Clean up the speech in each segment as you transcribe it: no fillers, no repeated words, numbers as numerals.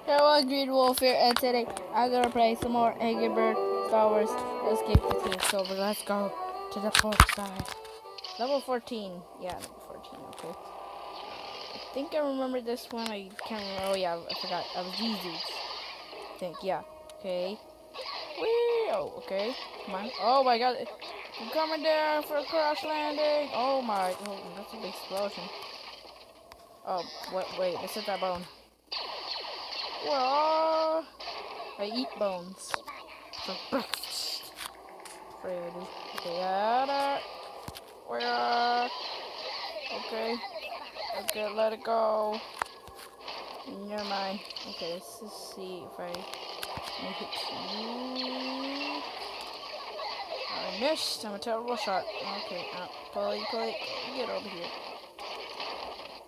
Hello, Green Warfare, and today I'm gonna play some more Angry Bird Star Wars Escape the Team. So let's go to the port side. Level 14. Yeah, level 14, okay. I think I remember this one. I can't remember. Oh, yeah, I forgot. I was Jesus. I think, yeah. Okay. Whee! Oh, okay. Come on. Oh my god. I'm coming down for a crash landing. Oh my. Oh, that's a big explosion. Oh, wait. Let's hit that bone. Whoa! I eat bones for breakfast. Pretty. Okay, where? Okay. Okay, let it go. Never mind. Okay, let's just see if I can hit you. I missed. I'm a terrible shot. Okay, pull it. Get over here.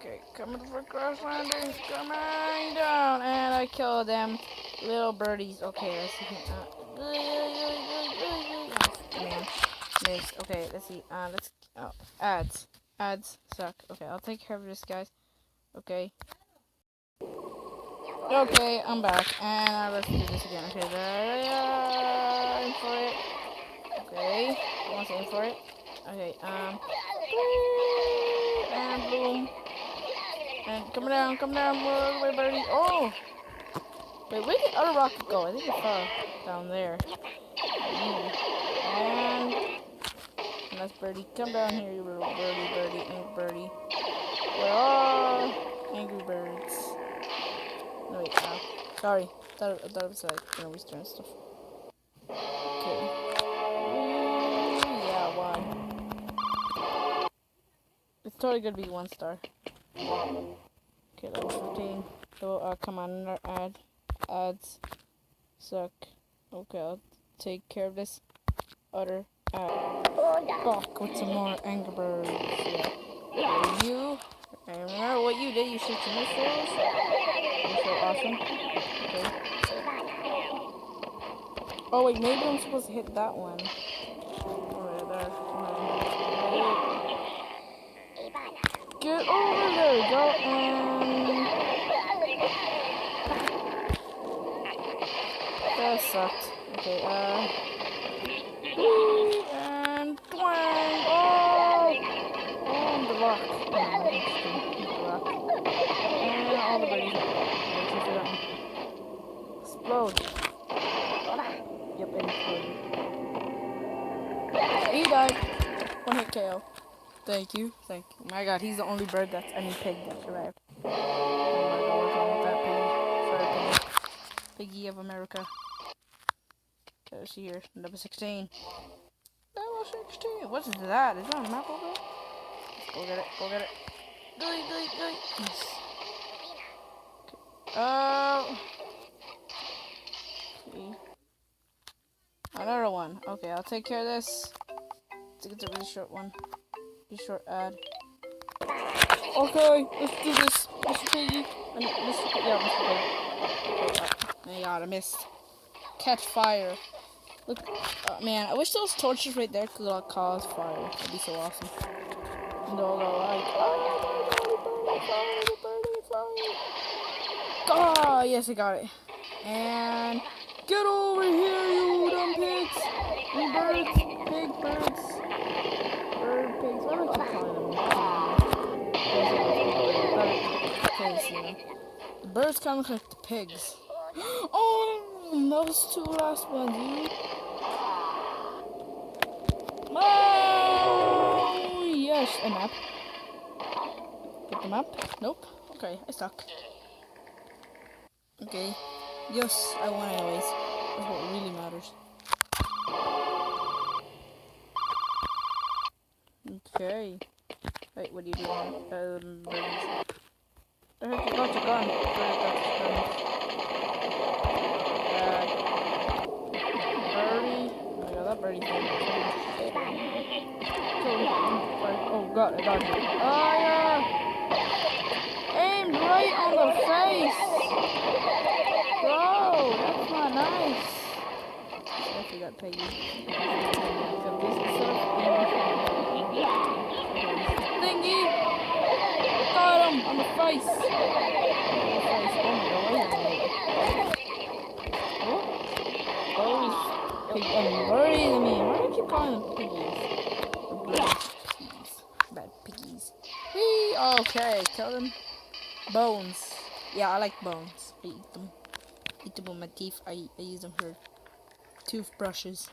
Okay, coming for crash landing. Coming down. And I killed them. Little birdies. Okay, let's see. Man, missed. Okay, let's see. Ads. Ads suck. Okay, I'll take care of this, guys. Okay. Okay, I'm back. And let's do this again. Okay, there. Aim for it. Okay. I want to aim for it. Okay, and boom. And come down, wait, birdie. Oh! Wait, where did the other rocket go? I think it fell down there. And that's birdie. Come down here, you little birdie, angry birdie. Where are angry birds? No, wait, sorry. I thought it was like, restart and stuff. Okay. Yeah, one. It's totally gonna be 1 star. Okay, level 15. So, come on, another ads suck. Okay, I'll take care of this other ad. Back with some more Angry Birds. Yeah. You, I remember what you did. You shoot some missiles. You're so awesome. Okay. Oh wait, maybe I'm supposed to hit that one. Get over there, go, and that sucked. Okay, and twang! Oh! On the rock. The rock. And all the birdies. Explode. Yep, it exploded. He died. 1 hit KO. Thank you. My god, he's the only bird that's any pig that survived. Oh my god, what's wrong with that piggy? Sorry, piggy. Piggy of America. Okay, let's see here. Number 16. Level 16. What's that? Is that a map over there? Let's go get it. Go. Yes. Okay. Another one. Okay, I'll take care of this. I think it's a really short one. Really short ad. Okay, let's do this. Mr. Piggy. Mr. Piggy. Oh god, I missed. Catch fire. Look, man, I wish those torches right there could cause fire. That'd be so awesome. And they'll go like, oh, yes, I got it. And get over here, you dumb pigs. You birds. Pig birds. Bird pigs. What do I keep calling them? The birds kind of look like the pigs. Oh, those 2 last ones, dude. Oh, yes, a map. Get the map? Nope. Okay, I suck. Okay. Yes, I won anyways. That's what really matters. Okay. Wait, what are you doing? Birdies. The heck you got your gun? Birdie. Oh my god, that birdie's dead. Oh god, I got you. Oh yeah! Aimed right on the face! Bro, that's not nice. I actually got Peggy. Thingy! Got him on the face! Oh my god, Okay, kill them. Bones. Yeah, I like bones. I eat them. Eat them with my teeth. I use them for toothbrushes.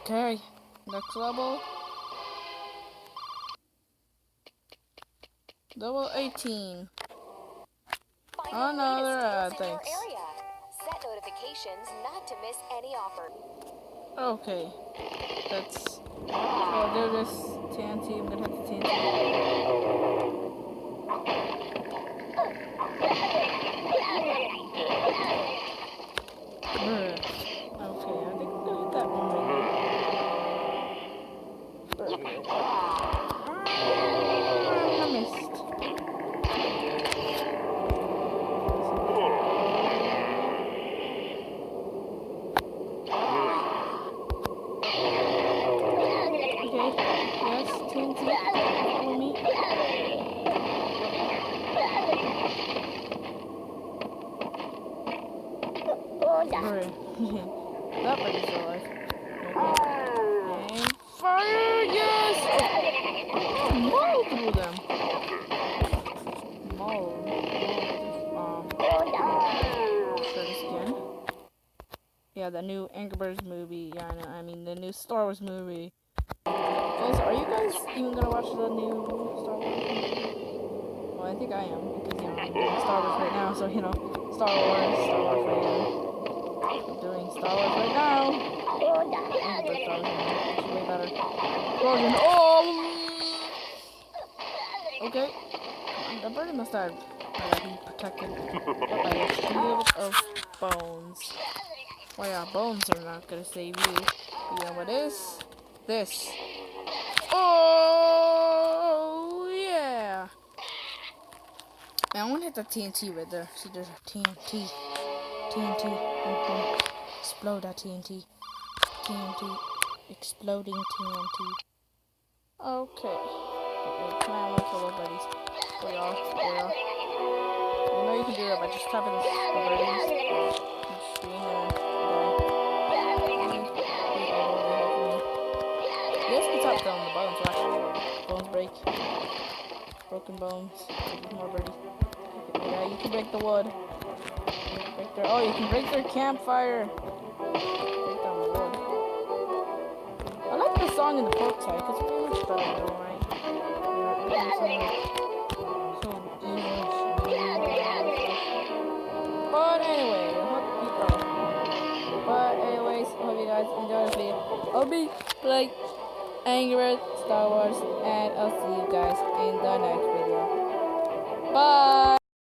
Okay, next level. Level 18. Another ad, thanks. Set notifications not to miss any offer. Okay, that's. So I'll do this TNT. I'm gonna hit the TNT. Okay, I think I'm gonna hit that one right here. I missed. Okay, yes, TNT, follow me. Alright, that birdie's alive. And fire, yes! Oh, maul through them. Maul. Try this again. Yeah, the new Angry Birds movie. Yeah, I mean the new Star Wars movie. Guys, are you guys even gonna watch the new Star Wars movie? Well, I think I am, because, I'm doing Star Wars right now, so, Star Wars right now. I'm doing Star Wars right now. Angry Birds Star Wars, it's way better. Explosion, oh! Okay. The bird must have been protected by a shield of bones. Well, yeah, bones are not gonna save you. But you know what is? This. Oh, yeah. Man, I want to hit the TNT right there. See, there's a TNT. TNT. Explode that TNT. TNT. Exploding TNT. Okay. Come on, let's kill those buddies. Go y'all. You know you can do that by just tapping the birdies. Just being there. You guys can tap down the bones, watch. Bones break. Broken bones. More birdie. Yeah, you can break the wood. Break their, you can break their campfire. Break down the wood. I like the song in the pork side, because it's pretty much better, right? Yeah, so English. But anyway, I hope you guys enjoy this video. I'll be like Angry Birds, Star Wars, and I'll see you guys in the next video. Bye!